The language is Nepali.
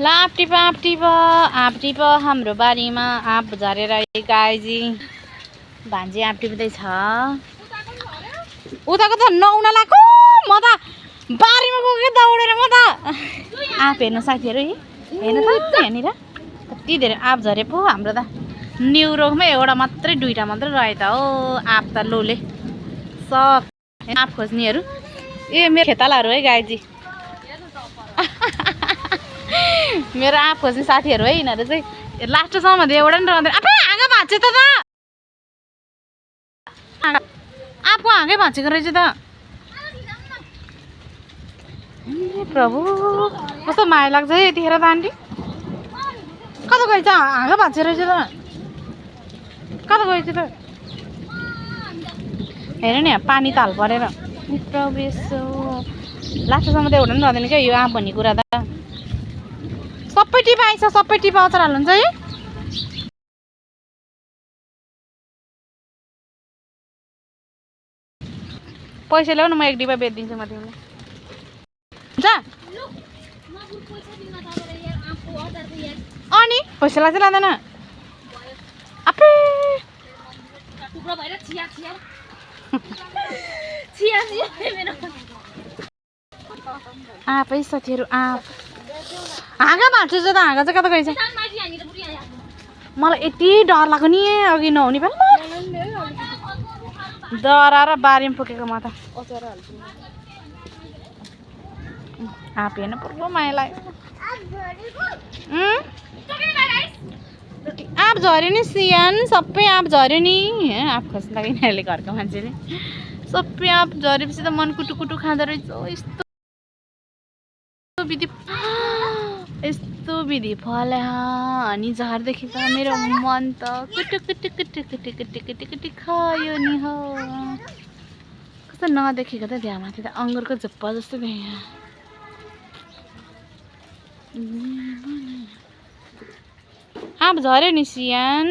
ल आँप टिप हाम्रो बारीमा आँप झरेर गाईजी भान्जी आँप टिप्दैछ। उताको त नुहाउन लाग्यो म त बारीमा गएको दौडेर म त आँप हेर्नु साथीहरू हेर्नु त यहाँनिर कति धेरै आँप झरे पो हाम्रो त न्युरोकमा एउटा मात्रै दुईटा मात्रै रहे त हो आँप त लोले सब आँप खोज्नेहरू ए मेरो खेतालाहरू है गाईजी मेरो आँप खोज्ने साथीहरू है यिनीहरू चाहिँ लास्टसम्म एउटा नि रहँदैन। आफै हाँगा भाँच्यो त आँपको हाँगै भाँचेको रहेछ त प्रभु कस्तो माया लाग्छ है यतिखेर त आन्टी कता गएछ हाँगा भाँच्यो रहेछ त कता गएछ त हेर नि पानी त हाल परेर प्रभु यसो लास्टसम्म त एउटा पनि रहँदैन क्या यो आँप भन्ने कुरा त सबै टिप आइछ सबै टिप अचार हाल्नुहुन्छ है पैसा ल्याउ न म एक डिब्बा बेचिदिन्छु म तिमीलाई हुन्छ अनि पैसा लाग्छ लाँदैन आफै आँपै साथीहरू आँप हाँगा भाँच्यो त हाँगा चाहिँ कता गएछ मलाई यति डर लाग्यो नि अघि नहुने बेला डराएर बारीमा पुगेको म त आँप हेर्नु पुरो माया लाग्यो आँप झऱ्यो नि सियान सबै आँप झऱ्यो नि आँप खोज्नु लाग्यो यिनीहरूले घरको मान्छेले सबै आँप झरेपछि त मन कुटुकुटु खाँदो रहेछ यस्तो विधि फल्यो अनि झर्देखि त मेरो मन त कुटु कुटु कुटु कुटु कुटु कुटु कुटु खायो नि हो कस्तो नदेखेको त त्यहाँ माथि त अङ्गुरको झुप्पा जस्तो देखेँ आँप झऱ्यो नि सियान